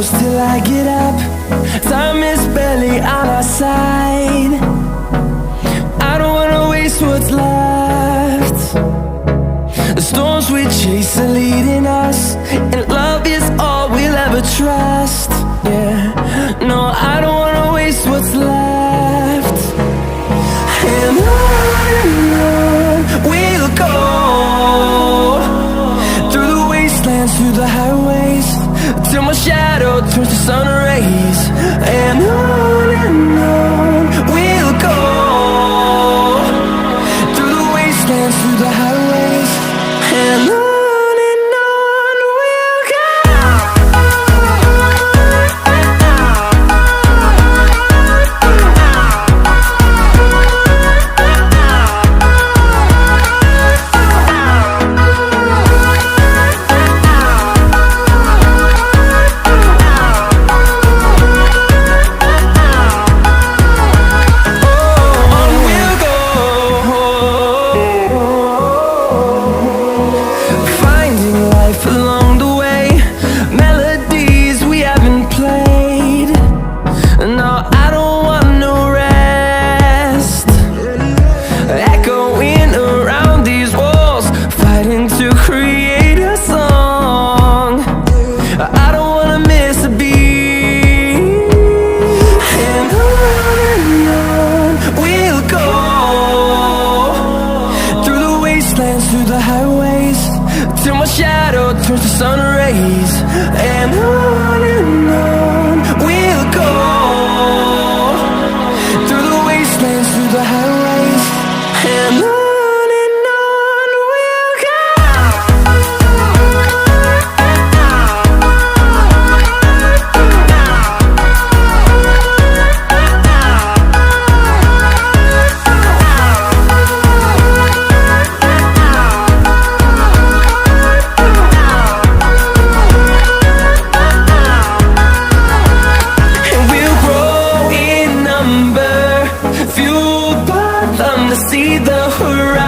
close till I get up. Time is barely on our side. I don't wanna waste what's left. The storms we chase are leading us, and love is all we'll ever trust. Yeah, no, I don't wanna waste what's left. And on we'll go, through the wastelands, through the highways, till my shadow turns to sun rays. And on we'll go, through the wastelands, through the highways, and on we'll go. Through the highways, till my shadow turns to sun rays. And on we'll go, through the wastelands, through the highways, and on we'll go. See the horizon.